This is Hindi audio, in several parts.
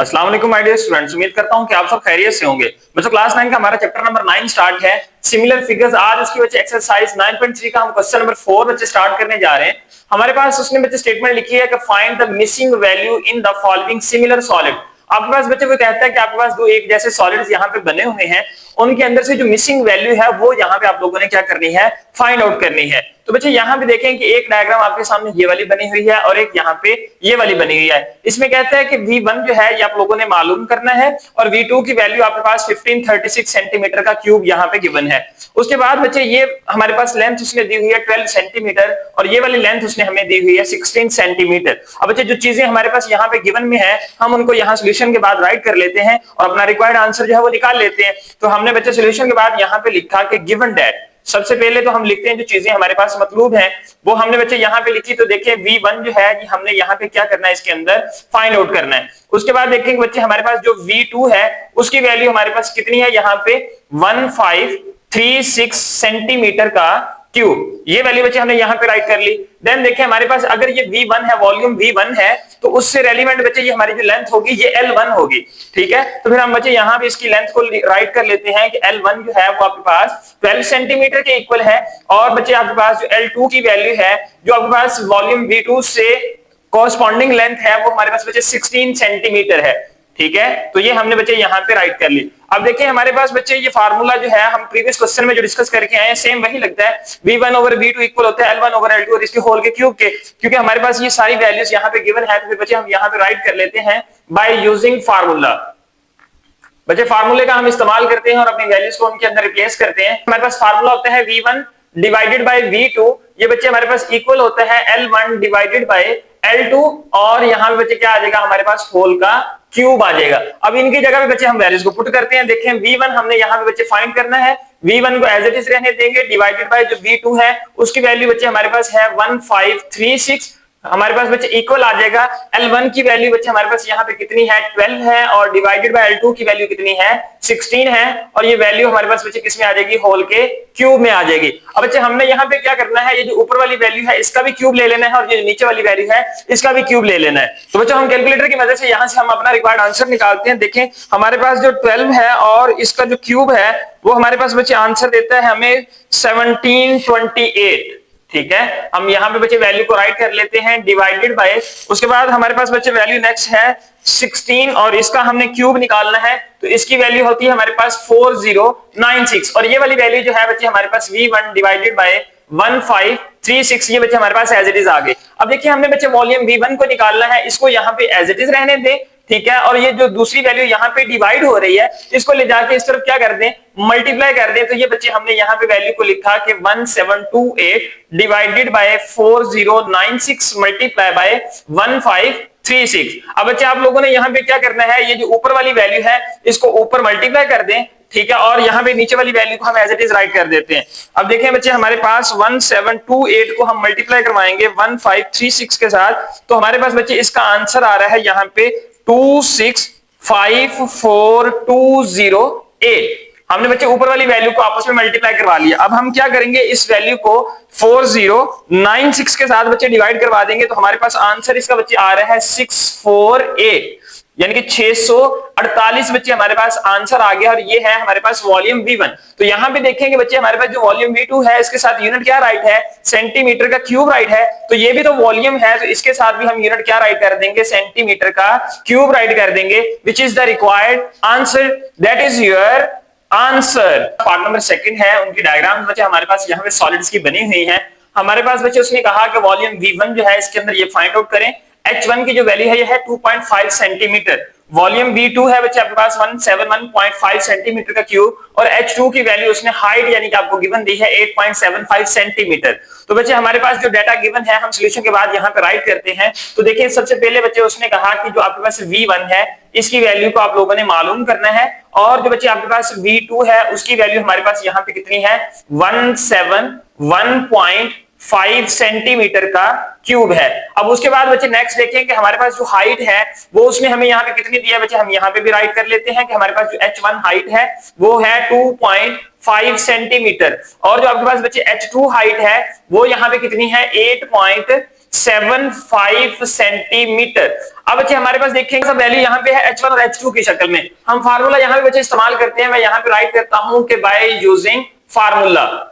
अस्सलाम वालेकुम माय डियर स्टूडेंट्स, उम्मीद करता हूं कि आप सब खैरियत से होंगे। बच्चों क्लास 9 का हमारा चैप्टर नंबर 9 स्टार्ट है, सिमिलर फिगर्स। आज उसकी बच्चे एक्सरसाइज 9.3 का हम क्वेश्चन नंबर 4 बच्चे स्टार्ट करने जा रहे हैं। हमारे पास उसने बच्चे स्टेटमेंट लिखी है कि find the missing value in the following similar solid. आपके पास बच्चे को कहता है कि आपके पास दो एक जैसे सॉलिड्स यहाँ पे बने हुए हैं, उनके अंदर से जो मिसिंग वैल्यू है वो यहाँ पे आप लोगों ने क्या करनी है, फाइंड आउट करनी है। तो बच्चे यहाँ पे देखें कि एक डायग्राम आपके सामने ये वाली बनी हुई है और एक यहाँ पे ये वाली बनी हुई है। इसमें कहते हैं कि V1 जो है ये आप लोगों ने मालूम करना है और V2 की वैल्यू आपके पास 1536 सेंटीमीटर का क्यूब यहाँ पे गिवन है। उसके बाद बच्चे ये हमारे पास लेंथ उसने दी हुई है 12 सेंटीमीटर और ये वाली लेंथ उसने हमें दी हुई है 16 सेंटीमीटर। अब बच्चे जो चीजें हमारे पास यहाँ पे गिवन में है हम उनको यहाँ सोल्यूशन के बाद राइट कर लेते हैं और अपना रिक्वायर्ड आंसर जो है वो निकाल लेते हैं। तो हमने बच्चे सोल्यूशन के बाद यहाँ पे लिखा कि गिवन दैट, सबसे पहले तो हम लिखते हैं जो चीजें हमारे पास मतलूब हैं वो हमने बच्चे यहाँ पे लिखी। तो देखिए V1 जो है हमने यहाँ पे क्या करना है, इसके अंदर फाइंड आउट करना है। उसके बाद देखेंगे बच्चे हमारे पास जो V2 है उसकी वैल्यू हमारे पास कितनी है, यहाँ पे 1536 सेंटीमीटर का क्यूब। ये वैल्यू बच्चे हमने यहाँ पे राइट कर ली। देन देखिए हमारे पास अगर ये V1 है, वॉल्यूम V1 है, तो उससे रेलिवेंट बच्चे ये हमारी जो लेंथ होगी ये L1 होगी। ठीक है, तो फिर हम बच्चे यहाँ पे इसकी लेंथ को राइट कर लेते हैं कि L1 जो है वो आपके पास 12 सेंटीमीटर के इक्वल है और बच्चे आपके पास जो L2 की वैल्यू है जो आपके पास वॉल्यूम V2 से कॉरस्पॉन्डिंग लेंथ है वो हमारे पास बच्चे 16 सेंटीमीटर है। ठीक है, तो ये हमने बच्चे यहाँ पे राइट कर ली। अब देखिए हमारे पास बच्चे ये फार्मूला जो है हम प्रीवियस क्वेश्चन में जो डिस्कस करके आए हैं सेम वही लगता है। V1 ओवर V2 इक्वल होता है L1 ओवर L2 और इसके होल के क्यूब के। क्योंकि हमारे पास ये सारी वैल्यूज यहाँ पे गिवन है तो फिर बच्चे हम यहाँ पे राइट कर लेते हैं बाय यूजिंग फार्मूला। बच्चे फार्मूले का हम इस्तेमाल करते हैं और अपनी वैल्यूज को उनके अंदर रिप्लेस करते हैं। हमारे पास फार्मूला होता है V1 डिवाइडेड बाय V2, ये बच्चे हमारे पास इक्वल होता है L1 डिवाइडेड बाय L2 और यहाँ पे बच्चे क्या आ जाएगा, हमारे पास होल का क्यूब आ जाएगा। अब इनकी जगह पे बच्चे हम वैल्यूज को पुट करते हैं। देखें V1 हमने यहाँ पे बच्चे फाइंड करना है, V1 को एज इट इज रहने देंगे डिवाइडेड बाय जो V2 है उसकी वैल्यू बच्चे हमारे पास है 1536। हमारे पास बच्चे इक्वल आ जाएगा L1 की वैल्यू बच्चे हमारे पास यहाँ पे कितनी है 12 है और डिवाइडेड बाय L2 की वैल्यू कितनी है 16 है और ये वैल्यू हमारे पास बच्चे किसमें आ जाएगी, होल के क्यूब में आ जाएगी। अब बच्चे हमने यहाँ पे क्या करना है, ये जो ऊपर वाली वैल्यू है इसका भी क्यूब ले लेना है और ये जो नीचे वाली वैल्यू है इसका भी क्यूब ले लेना है। तो बच्चों हम कैलकुलेटर की मदद से यहाँ से हम अपना रिक्वायर्ड आंसर निकालते हैं। देखें हमारे पास जो 12 है और इसका जो क्यूब है वो हमारे पास बच्चे आंसर देता है हमें 1728। ठीक है, हम यहाँ पे बच्चे वैल्यू को राइट कर लेते हैं डिवाइडेड बाय, उसके बाद हमारे पास बच्चे वैल्यू नेक्स्ट है 16 और इसका हमने क्यूब निकालना है तो इसकी वैल्यू होती है हमारे पास 4096 और ये वाली वैल्यू जो है बच्चे हमारे पास V1 डिवाइडेड बाय 1536 ये बच्चे हमारे पास एज इट इज आ गए। अब देखिए हमने बच्चे वॉल्यूम V1 को निकालना है, इसको यहाँ पे एज इट इज रहने दें। ठीक है, और ये जो दूसरी वैल्यू यहाँ पे डिवाइड हो रही है इसको ले जाके इस तरफ क्या कर दें, मल्टीप्लाई कर दें। तो ये बच्चे हमने यहाँ पे वैल्यू को लिखा कि 1728 डिवाइडेड बाय 4096 मल्टीप्लाई बाय 1536। अब बच्चे आप लोगों ने यहाँ पे क्या करना है, ये जो ऊपर वाली वैल्यू है इसको ऊपर मल्टीप्लाई कर दें। ठीक है, और यहाँ पे नीचे वाली वैल्यू को हम एज इट इज राइट कर देते हैं। अब देखें बच्चे हमारे पास 1728 को हम मल्टीप्लाई करवाएंगे 1536 के साथ तो हमारे पास बच्चे इसका आंसर आ रहा है यहाँ पे 2654208। हमने बच्चे ऊपर वाली वैल्यू को आपस में मल्टीप्लाई करवा लिया। अब हम क्या करेंगे, इस वैल्यू को 4096 के साथ बच्चे डिवाइड करवा देंगे तो हमारे पास आंसर इसका बच्चे आ रहा है 648, यानी कि 648 बच्चे हमारे पास आंसर आ गया और ये है हमारे पास वॉल्यूम V1। तो यहाँ पे देखेंगे बच्चे हमारे पास जो वॉल्यूम V2 है इसके साथ यूनिट क्या राइट है, सेंटीमीटर का क्यूब राइट है। तो ये भी तो वॉल्यूम है तो इसके साथ भी हम यूनिट क्या राइट कर देंगे, सेंटीमीटर का क्यूब राइट कर देंगे, which is the required answer, that is your answer. Part number 2 है, उनकी डायग्राम बच्चे हमारे पास यहाँ पे सॉलिड्स की बनी हुई है। हमारे पास बच्चे उसने कहा कि वॉल्यूम V1 जो है इसके अंदर ये फाइंड आउट करें। H1 की जो वैल्यू है ये है 2.5 सेंटीमीटर, वॉल्यूम V2 है बच्चे आपके पास 171.5 सेंटीमीटर का क्यूब और H2 की वैल्यू उसने हाइट यानी कि आपको गिवन दी है 8.75 सेंटीमीटर। तो बच्चे हमारे पास जो डाटा गिवन है हम सॉल्यूशन के बाद यहाँ पे राइट करते हैं। तो देखिए सबसे पहले बच्चे उसने कहा कि जो आपके पास V1 है इसकी वैल्यू को आप लोगों ने मालूम करना है और जो बच्चे आपके पास V2 है उसकी वैल्यू हमारे पास यहाँ पे कितनी है 171.5 सेंटीमीटर का क्यूब है। अब उसके बाद बच्चे नेक्स्ट देखें कि हमारे पास जो हाइट है वो उसने हमें यहाँ पे कितनी दिया, बच्चे हम यहाँ पे भी राइट कर लेते हैं कि हमारे पास जो H1 हाइट है वो है 2.5 सेंटीमीटर और जो आपके पास बच्चे H2 हाइट है वो यहाँ पे कितनी है 0.75 सेंटीमीटर। अब बच्चे हमारे पास देखेंगे सब वैल्यू यहाँ पे है H1 और H2 की शक्ल में। हम फार्मूला यहाँ पे बच्चे इस्तेमाल करते हैं, मैं यहाँ पे राइट करता हूं कि बाय यूजिंग फार्मूला।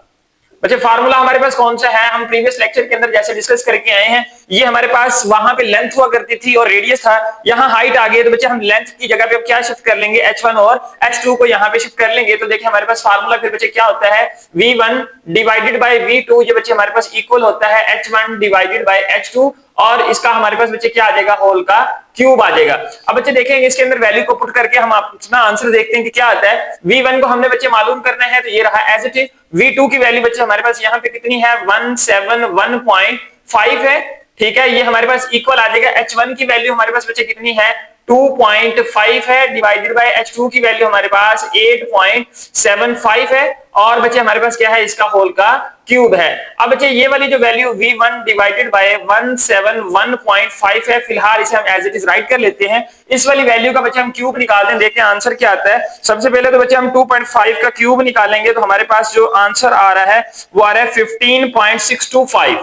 बच्चे फार्मूला हमारे पास कौन सा है, हम प्रीवियस लेक्चर के अंदर जैसे डिस्कस करके आए हैं, ये हमारे पास वहां पे लेंथ हुआ करती थी और रेडियस था, यहाँ हाइट आ गई, तो बच्चे हम लेंथ की जगह पे अब क्या शिफ्ट कर लेंगे, H1 और H2 को यहाँ पे शिफ्ट कर लेंगे। तो देखिए हमारे पास फार्मूला फिर बच्चे क्या होता है, V1 डिवाइडेड बाय V2, ये बच्चे हमारे पास इक्वल होता है H1 डिवाइडेड बाय H2, और इसका हमारे पास बच्चे क्या आ जाएगा, होल का क्यूब आ जाएगा। अब बच्चे देखेंगे इसके अंदर वैल्यू को पुट करके हम अपना आंसर देखते हैं कि क्या आता है। V1 को हमने बच्चे मालूम करना है, तो ये रहा एज इट इज। V2 की वैल्यू बच्चे हमारे पास यहाँ पे कितनी है, 171.5 है, ठीक है। ये हमारे पास इक्वल आ जाएगा H1 की वैल्यू हमारे पास बच्चे कितनी है, 2.5 है, डिवाइडेड बाय H2 की वैल्यू हमारे पास 8.75 है, और बच्चे हमारे पास क्या है, इसका होल का क्यूब है। अब बच्चे ये वाली जो वैल्यू V1 डिवाइडेड बाय 171.5 है, फिलहाल इसे हम एज इट इज राइट कर लेते हैं। इस वाली वैल्यू का बच्चे हम क्यूब निकालते हैं, देखते हैं आंसर क्या आता है। सबसे पहले तो बच्चे हम 2.5 का क्यूब निकालेंगे, तो हमारे पास जो आंसर आ रहा है वो आ रहा है 15.625,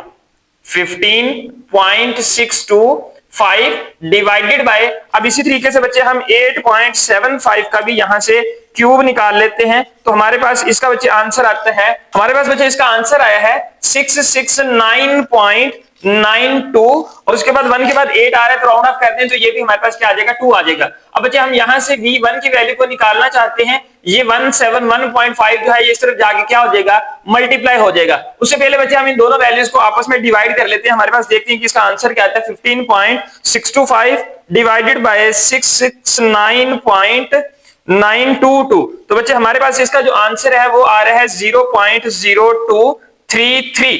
15.625 डिवाइडेड बाय, अब इसी तरीके से बच्चे हम 8.75 का भी यहां से क्यूब निकाल लेते हैं, तो हमारे पास इसका बच्चे आंसर आता है, हमारे पास बच्चे इसका आंसर आया है 669.92, और उसके बाद 1 के बाद 8 आ रहा है, तो राउंड ऑफ करते हैं, तो ये भी हमारे पास क्या आ जाएगा, 2 आ जाएगा। अब बच्चे हम यहां से V1 की वैल्यू को निकालना चाहते हैं, ये 171.5 जो है ये इस तरफ जाके क्या हो जाएगा, मल्टीप्लाई हो जाएगा। उससे पहले बच्चे हम इन दोनों वैल्यूज को आपस में डिवाइड कर लेते हैं, हमारे पास देखते हैं कि इसका आंसर क्या आता है, 15.625 डिवाइडेड बाय 669.922, तो बच्चे हमारे पास इसका जो आंसर है वो आ रहा है 0.0233,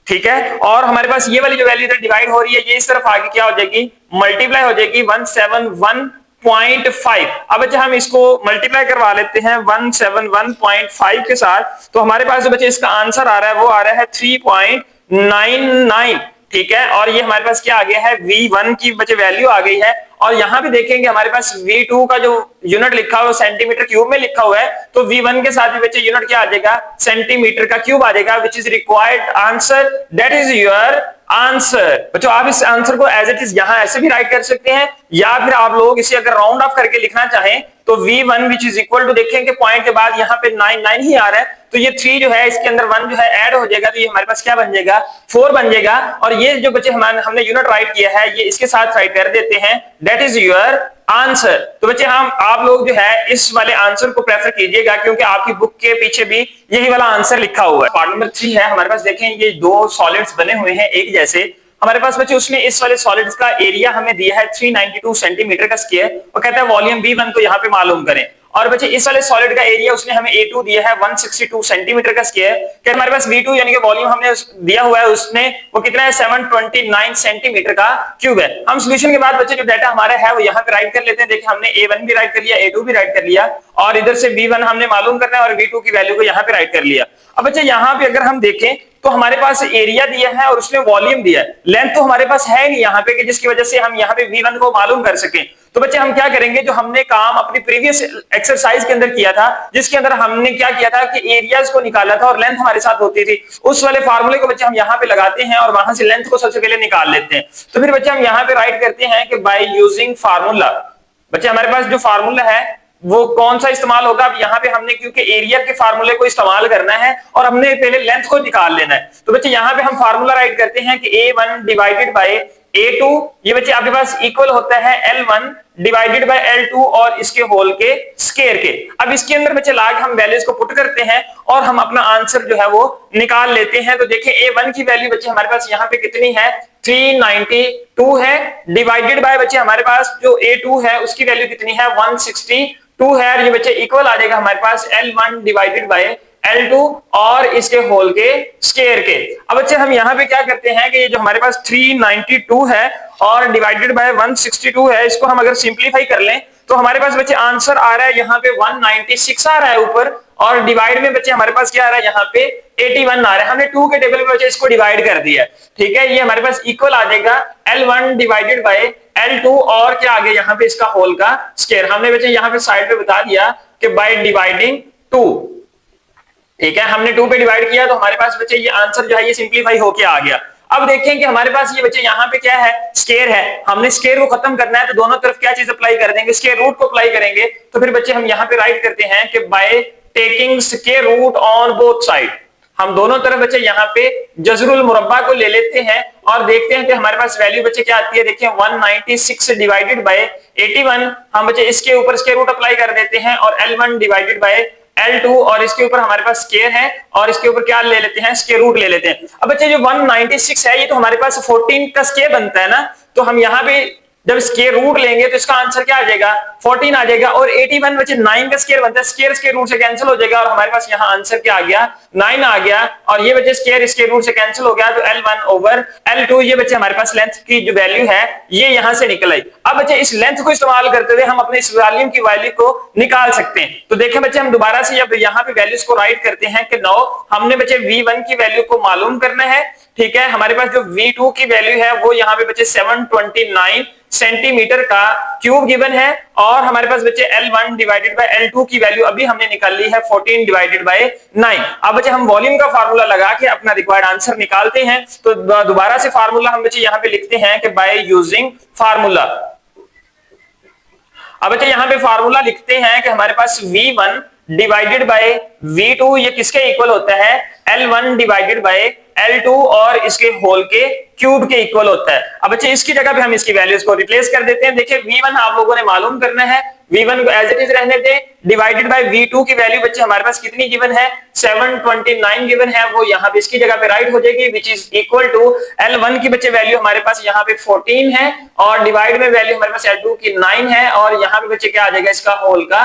ठीक है। और हमारे पास ये वाली जो वैल्यू इधर डिवाइड हो रही है, ये इस तरफ आगे क्या हो जाएगी, मल्टीप्लाई हो जाएगी 171.5। अब बच्चे हम इसको मल्टीप्लाई करवा लेते हैं 171.5 के साथ, तो हमारे पास जो बच्चे इसका आंसर आ रहा है वो आ रहा है 3.99, ठीक है। और ये हमारे पास क्या आ गया है, V1 की बच्चे वैल्यू आ गई है, और यहां पे देखेंगे हमारे पास V2 का जो यूनिट लिखा हुआ है सेंटीमीटर क्यूब में लिखा हुआ है, तो V1 के साथ भी बच्चे यूनिट क्या आ जाएगा, सेंटीमीटर का क्यूब आ जाएगा, which is required answer, that is your answer. बच्चों आप इस आंसर को एज इट इज यहां ऐसे भी राइट कर सकते हैं, या फिर आप लोग इसे अगर राउंड ऑफ करके लिखना चाहें तो V1 which is equal to, देखेंगे पॉइंट के बाद यहाँ पे 9 ही आ रहा है, तो ये 3 जो है इसके अंदर 1 जो है ऐड हो जाएगा, तो ये हमारे पास क्या बन जाएगा, 4 बन जाएगा। और ये जो बच्चे हमने यूनिट राइट किया है ये इसके साथ राइट कर देते हैं, दैट इज योर आंसर। तो बच्चे हम आप लोग जो है इस वाले आंसर को प्रेफर कीजिएगा, क्योंकि आपकी बुक के पीछे भी यही वाला आंसर लिखा हुआ है। पार्ट नंबर 3 है हमारे पास, देखें ये 2 सॉलिड्स बने हुए हैं एक जैसे, हमारे पास बच्चे उसमें इस वाले सॉलिड्स का एरिया हमें दिया है 392 सेंटीमीटर का स्क्वायर, और कहता है वॉल्यूम V1 को यहाँ पे मालूम करें। और बच्चे इस वाले सॉलिड का एरिया उसने हमें A2 दिया है 162 सेंटीमीटर का स्क्वायर, कि हमारे पास V2 यानी कि वॉल्यूम हमने दिया हुआ है उसने वो कितना है, 729 सेंटीमीटर का क्यूब है। हम सॉल्यूशन के बाद बच्चे जो डाटा हमारा है वो यहाँ पे राइट कर लेते हैं। देखिए हमने A1 भी राइट कर लिया, A2 भी राइट कर लिया, और इधर से V1 हमने मालूम करना है और V2 की वैल्यू को यहाँ पे राइट कर लिया। अब बच्चे यहाँ पे अगर हम देखें तो हमारे पास एरिया दिया है और उसने वॉल्यूम दिया है, लेंथ तो हमारे पास है नहीं यहाँ पे कि जिसकी वजह से हम यहाँ पे V1 को मालूम कर सकें। तो बच्चे हम क्या करेंगे, जो हमने काम अपनी प्रीवियस एक्सरसाइज के अंदर किया था, जिसके अंदर हमने क्या किया था कि एरियाज को निकाला था और लेंथ हमारे साथ होती थी, उस वाले फार्मूले को बच्चे हम यहाँ पे लगाते हैं और वहां से लेंथ को सबसे पहले निकाल लेते हैं। तो फिर बच्चे हम यहाँ पे राइट करते हैं कि बाय यूजिंग फार्मूला, बच्चे हमारे पास जो फार्मूला है वो कौन सा इस्तेमाल होगा। अब यहाँ पे हमने क्योंकि एरिया के फार्मूले को इस्तेमाल करना है और हमने पहले लेंथ को निकाल लेना है, तो बच्चे यहाँ पे हम फार्मूला राइट करते हैं कि A1 डिवाइडेड बाय A2, ये बच्चे आपके पास इक्वल होता है L1 डिवाइडेड बाय L2 और इसके होल के स्क्वायर के। अब इसके अंदर बच्चे लाके हम वैल्यूज को पुट करते हैं और हम अपना आंसर जो है वो निकाल लेते हैं। तो देखिए A1 की वैल्यू बच्चे हमारे पास यहाँ पे कितनी है, 392 है, डिवाइडेड बाय बच्चे हमारे पास जो A2 है उसकी वैल्यू कितनी है, 162 है, ये बच्चे इक्वल आ जाएगा हमारे पास L1 डिवाइडेड बाय L2 और इसके होल के स्क्वायर के। अब बच्चे हम यहाँ पे क्या करते हैं कि ये जो हमारे पास 392 है और डिवाइडेड बाय 162 है, इसको हम अगर सिंपलीफाई कर लें तो हमारे पास बच्चे आंसर आ रहा है यहाँ पे 196 आ रहा है ऊपर, और डिवाइड में बच्चे हमारे पास क्या आ रहा है यहाँ पे 81 आ रहा है। हमने 2 के टेबल में बच्चे इसको डिवाइड कर दिया है, ठीक है। ये हमारे पास इक्वल आ जाएगा L1 डिवाइडेड बाय L2 और क्या आ गया यहाँ पे इसका होल का स्क्वायर। हमने बच्चे यहाँ पे साइड पे बता दिया कि बाय डिवाइडिंग 2, ठीक है, हमने 2 पे डिवाइड किया तो हमारे पास बच्चे ये आंसर जो है ये सिंपलीफाई होके आ गया। अब देखें कि हमारे पास ये बच्चे यहाँ पे क्या है, स्क्वायर है, हमने स्क्वायर को खत्म करना है तो दोनों तरफ क्या चीज अप्लाई कर देंगे, स्क्वायर रूट को अप्लाई करेंगे। तो फिर बच्चे हम यहाँ पे राइट करते हैं कि by taking square root on both side, हम दोनों तरफ बच्चे यहाँ पे जजरुल मुरब्बा को ले लेते हैं और देखते हैं कि हमारे पास वैल्यू बच्चे क्या आती है। देखिए 196 डिवाइडेड बाय 81, हम बच्चे इसके ऊपर स्क्वायर रूट अप्लाई कर देते हैं और L1 डिवाइडेड बाय L2, और इसके ऊपर हमारे पास स्क्वायर है और इसके ऊपर क्या ले लेते हैं, स्क्वायर रूट ले लेते हैं। अब बच्चे जो 196 है ये तो हमारे पास 14 का स्क्वायर बनता है ना, तो हम यहाँ पे जब स्क्वायर रूट लेंगे तो इसका आंसर क्या आ जाएगा, 14 आ जाएगा। और 81 बच्चे 9 का स्क्वायर बनता है, स्क्वायर रूट से कैंसिल हो जाएगा और हमारे पास यहाँ आंसर क्या आ गया, 9 आ गया। और ये बच्चे स्क्वायर रूट से कैंसिल हो गया तो L1 ओवर L2, ये बच्चे हमारे पास लेंथ की जो वैल्यू है ये यहाँ से निकल आई। अब बच्चे इस लेंथ को इस्तेमाल करते हुए हम अपने इस वॉल्यूम की वैल्यू को निकाल सकते हैं। तो देखें बच्चे हम दोबारा से अब यहाँ पे वैल्यूज को राइट करते हैं कि 9 हमने बच्चे V1 की वैल्यू को मालूम करना है, ठीक है। हमारे पास जो V2 की वैल्यू है वो यहाँ पे बच्चे 729 सेंटीमीटर का क्यूब गिवन है, और हमारे पास बच्चे L1 डिवाइडेड बाय L2 की वैल्यू अभी हमने निकाल ली है 14 डिवाइडेड बाय 9। अब बच्चे हम वॉल्यूम का फार्मूला लगा के अपना रिक्वायर्ड आंसर निकालते हैं। तो दोबारा से फार्मूला हम बच्चे यहाँ पे लिखते हैं कि बाय यूजिंग फार्मूला। अब बच्चे यहाँ पे फार्मूला लिखते हैं कि हमारे पास V1 डिवाइडेड बाय V2 ये किसके इक्वल होता है, L1 डिवाइडेड बाय L2 और इसके होल के क्यूब के इक्वल होता है। अब बच्चे इसकी जगह पे हम इसकी वैल्यूज को रिप्लेस कर देते हैं। देखिए V1 आप लोगों ने मालूम करना है, V1 को एज इट इज रहने दें, डिवाइडेड बाय V2 की वैल्यू बच्चे हमारे पास कितनी गिवन है, 729 गिवन है, वो यहाँ पे इसकी जगह पे राइट हो जाएगी, विच इज इक्वल टू L1 की बच्चे वैल्यू हमारे पास यहाँ पे 14 है और डिवाइड में वैल्यू हमारे पास L2 की 9 है, और यहाँ पे बच्चे क्या आ जाएगा, इसका होल का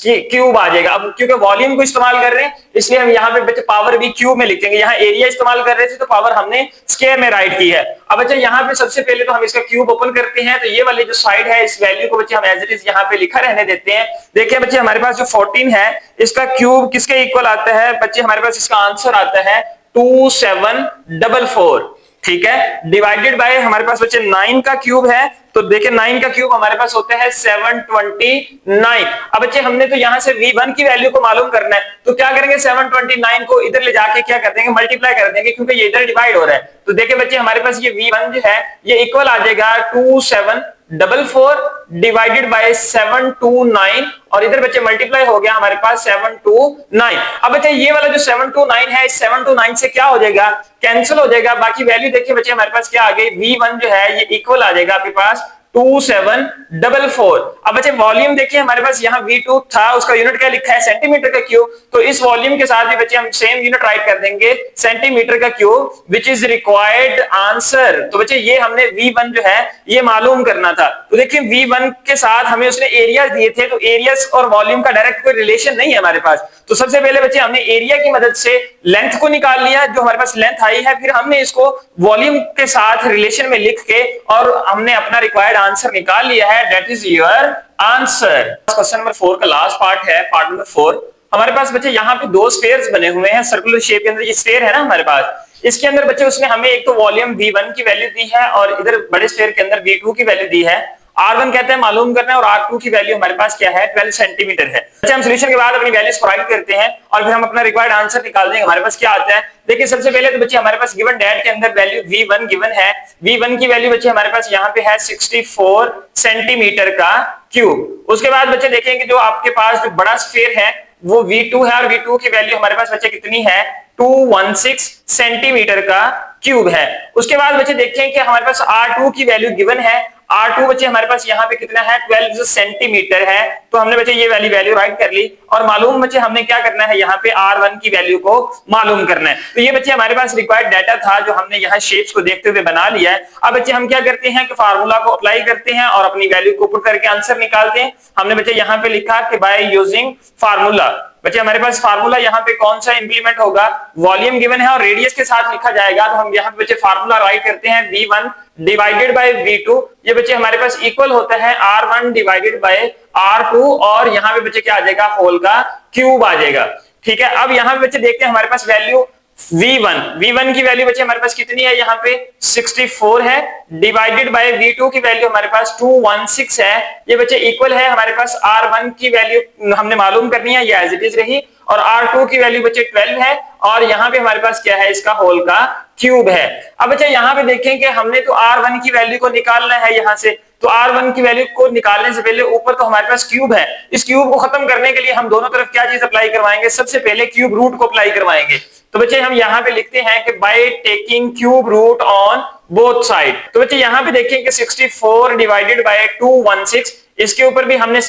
क्यूब आ जाएगा। अब क्योंकि वॉल्यूम को इस्तेमाल कर रहे हैं इसलिए हम यहाँ पे बच्चे पावर भी क्यूब में लिखेंगे, यहाँ एरिया इस्तेमाल कर रहे थे तो पावर हमने स्क्वायर में राइट की है। अब बच्चे यहाँ पे सबसे पहले तो हम इसका क्यूब ओपन करते हैं, तो ये वाली जो साइड है इस वैल्यू को बच्चे हम एज इट इज यहाँ पे लिखा रहने देते हैं। देखिए बच्चे हमारे पास जो 14 है इसका क्यूब किसके इक्वल आता है बच्चे, हमारे पास इसका आंसर आता है 2744, ठीक है, डिवाइडेड बाय हमारे पास बच्चे 9 का क्यूब है, तो देखिए 9 का क्यूब हमारे पास होता है 729। अब बच्चे हमने तो यहां से V1 की वैल्यू को मालूम करना है, तो क्या करेंगे 729 को इधर ले जाके क्या कर देंगे, मल्टीप्लाई कर देंगे, क्योंकि ये इधर डिवाइड हो रहा है। तो देखिए बच्चे हमारे पास ये V1 जो है ये इक्वल आ जाएगा 2744 डिवाइडेड बाय 729, और इधर बच्चे मल्टीप्लाई हो गया हमारे पास 729। अब बच्चे ये वाला जो 729 है इस 729 से क्या हो जाएगा, कैंसिल हो जाएगा। बाकी वैल्यू देखिए बच्चे हमारे पास क्या आ गई, V1 जो है ये इक्वल आ जाएगा आपके पास 2744। अब बच्चे वॉल्यूम देखिए हमारे पास यहाँ V2 था, उसका यूनिट क्या लिखा है, सेंटीमीटर का क्यूब, तो इस वॉल्यूम के साथ भी बच्चे हम सेम यूनिट राइट कर देंगे, सेंटीमीटर का cube, which is required answer. तो बच्चे ये हमने V1 जो है ये मालूम करना था। तो देखिए V1 के साथ हमें उसने एरिया दिए थे, तो एरियाज और वॉल्यूम का डायरेक्ट कोई रिलेशन नहीं है हमारे पास। तो सबसे पहले बच्चे हमने एरिया की मदद से लेंथ को निकाल लिया, जो हमारे पास लेंथ आई है, फिर हमने इसको वॉल्यूम के साथ रिलेशन में लिख के और हमने अपना रिक्वायर्ड आंसर निकाल लिया है, that is your answer. Question number 4 का लास्ट पार्ट है, पार्ट नंबर 4। हमारे पास बच्चे यहाँ पे दो स्फीयर्स बने हुए हैं सर्कुलर शेप के अंदर, ये स्फीयर है ना हमारे पास, इसके अंदर बच्चे उसने हमें एक तो वॉल्यूम V1 की वैल्यू दी है और इधर बड़े स्फीयर के अंदर V2 की वैल्यू दी है। R1 कहते हैं मालूम करना है और R2 की वैल्यू हमारे पास क्या है, 12 सेंटीमीटर है। अच्छा हम सॉल्यूशन के बाद अपनी वैल्यूज को राइट करते हैं और फिर हम अपना रिक्वायर्ड आंसर निकाल देंगे। हमारे पास क्या आता है, देखिए सबसे पहले तो बच्चे हमारे पास गिवन डैट के अंदर वैल्यू V1 गिवन है, V1 की वैल्यू बच्चे हमारे पास यहाँ पे है 64 सेंटीमीटर का क्यूब। उसके बाद बच्चे देखेंगे जो आपके पास जो बड़ा स्फीयर है वो V2 है और V2 की वैल्यू हमारे पास बच्चे कितनी है, 216 सेंटीमीटर का क्यूब है। उसके बाद बच्चे देखें कि हमारे पास R2 की वैल्यू गिवन है, R2 बच्चे हमारे पास यहाँ पे कितना है, 12 सेंटीमीटर है। तो हमने बच्चे ये वैल्यू राइट कर ली और मालूम बच्चे हमने क्या करना है, यहाँ पे R1 की वैल्यू को मालूम करना है। तो ये बच्चे हमारे पास रिक्वायर्ड डाटा था जो हमने यहाँ शेप्स को देखते हुए बना लिया है। अब बच्चे हम क्या करते हैं कि फार्मूला को अप्लाई करते हैं और अपनी वैल्यू को पुट करके आंसर निकालते हैं। हमने बच्चे यहाँ पे लिखा कि बाय यूजिंग फार्मूला, बच्चे हमारे पास फार्मूला यहाँ पे कौन सा इंप्लीमेंट होगा, वॉल्यूम गिवन है और रेडियस के साथ लिखा जाएगा। तो हम यहाँ पे बच्चे फार्मूला राइट करते हैं, V1 डिवाइडेड बाय V2, ये बच्चे हमारे पास इक्वल होता है R1 डिवाइडेड बाय R2, और यहाँ पे बच्चे क्या आ जाएगा, होल का क्यूब आ जाएगा। ठीक है, अब यहाँ पे बच्चे देखते हैं हमारे पास वैल्यू V1 की वैल्यू बच्चे हमारे पास कितनी है, यहाँ पे 64 है, डिवाइडेड बाय V2 की वैल्यू हमारे पास 216 है। ये बच्चे इक्वल है हमारे पास R1 की वैल्यू हमने मालूम करनी है, ये एज इट इज रही, और R2 की वैल्यू बच्चे 12 है और यहाँ पे हमारे पास क्या है, इसका होल का क्यूब है। अब अच्छा यहाँ पे देखें कि हमने तो R1 की वैल्यू को निकालना है यहाँ से, तो R1 की वैल्यू को निकालने से पहले ऊपर तो हमारे पास क्यूब है, इस क्यूब को खत्म करने के लिए हम दोनों तरफ क्या चीज अप्लाई करवाएंगे, सबसे पहले क्यूब रूट को अप्लाई करवाएंगे। तो बच्चे हम यहाँ पे लिखते हैं कि by taking cube root on both side. तो बच्चे यहाँ पे देखें कि 64 डिवाइडेड बाय 216, इसके ऊपर भी हमने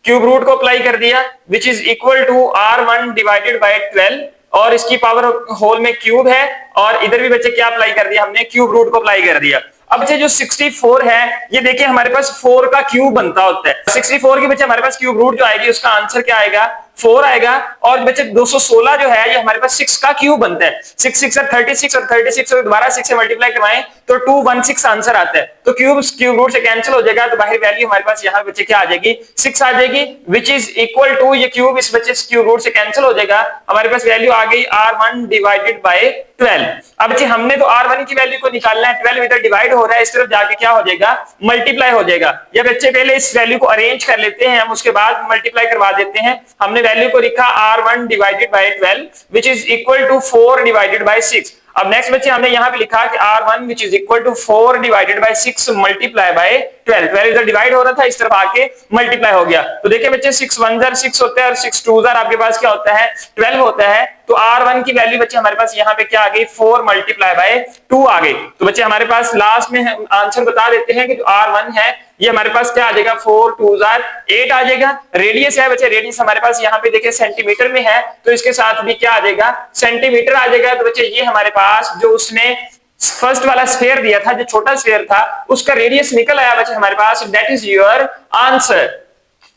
क्यूब रूट को अप्लाई कर दिया, which is equal to R1 divided by 12, और इसकी पावर होल में क्यूब है, और इधर भी बच्चे क्या अप्लाई कर दिया हमने, क्यूब रूट को अप्लाई कर दिया। अब बच्चे जो 64 है ये देखिए हमारे पास 4 का क्यूब बनता होता है, 64 के बच्चे हमारे पास क्यूब रूट जो आएगी उसका आंसर क्या आएगा, 4 आएगा। और बच्चे 216 जो है ये हमारे पास 6 का क्यूब बनता है, 6 6 36, और 36 और दोबारा 6 से मल्टीप्लाई करवाएं तो 216 आंसर आता है। तो क्यूब रूट से कैंसिल हो जाएगा, तो बाहर वैल्यू हमारे पास यहाँ बच्चे क्या आ जाएगी, 6 आ जाएगी, विच इज इक्वल टू, ये क्यूब इस बच्चे क्यूब रूट से कैंसिल हो जाएगा, हमारे पास वैल्यू आ गई R1 डिवाइडेड बाय 12। अब बच्चे हमने तो R1 की वैल्यू को निकालना है, 12 इधर डिवाइड हो रहा है, इस तरफ जाके क्या हो जाएगा, मल्टीप्लाई हो जाएगा। या बच्चे पहले इस वैल्यू को अरेंज कर लेते हैं हम, उसके बाद मल्टीप्लाई करवा देते हैं। हमने वैल्यू को लिखा R1 divided by 12 which is equal to 4 divided by 6। अब नेक्स्ट बच्चे हमने यहाँ पे लिखा कि R1 which is equal to 4 divided by 6 multiply by 12। 12 इधर डिवाइड हो रहा था, इस तरफ आके मल्टीप्लाई हो गया। तो देखिए बच्चे 6 1 जार 6 होता है, और 6 2 जार आपके पास क्या होता है, 12 होता है। तो R1 की वैल्यू बच्चे हमारे पास यहाँ पे क्या आ गई, 4 मल्टीप्लाई बाय 2 आ गई। तो बच्चे हमारे पास लास्ट में हम आंसर बता देते हैं कि जो R1 है ये हमारे पास क्या आ जाएगा, 4 2 जार 8 आ जाएगा। रेडियस है बच्चे, रेडियस हमारे पास यहाँ पे देखिए सेंटीमीटर में है, तो इसके साथ भी क्या आ जाएगा, सेंटीमीटर आ जाएगा। तो बच्चे ये हमारे पास जो उसने फर्स्ट वाला स्फीयर दिया था, जो छोटा स्फीयर था, उसका रेडियस निकल आया बच्चे हमारे पास, दैट इज योर आंसर।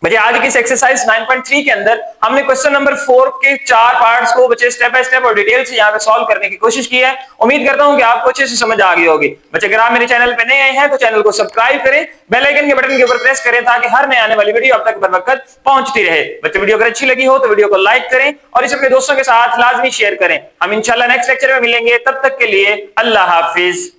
बच्चे आज की इस एक्सरसाइज 9.3 के अंदर हमने क्वेश्चन नंबर 4 के 4 पार्ट्स को बच्चे स्टेप बाय स्टेप और डिटेल से यहाँ पे सॉल्व करने की कोशिश की है। उम्मीद करता हूँ कि आपको अच्छे से समझ आ गई होगी। बच्चे अगर आप मेरे चैनल पे नए आए हैं तो चैनल को सब्सक्राइब करें, बेल आइकन के बटन के ऊपर प्रेस करें ताकि हर नए आने वाली वीडियो आप तक बर वक्त पहुंचती रहे। बच्चे वीडियो अगर अच्छी लगी हो तो वीडियो को लाइक करें और इसे अपने दोस्तों के साथ लाजमी शेयर करें। हम इंशाल्लाह नेक्स्ट लेक्चर में मिलेंगे, तब तक के लिए अल्लाह हाफिज।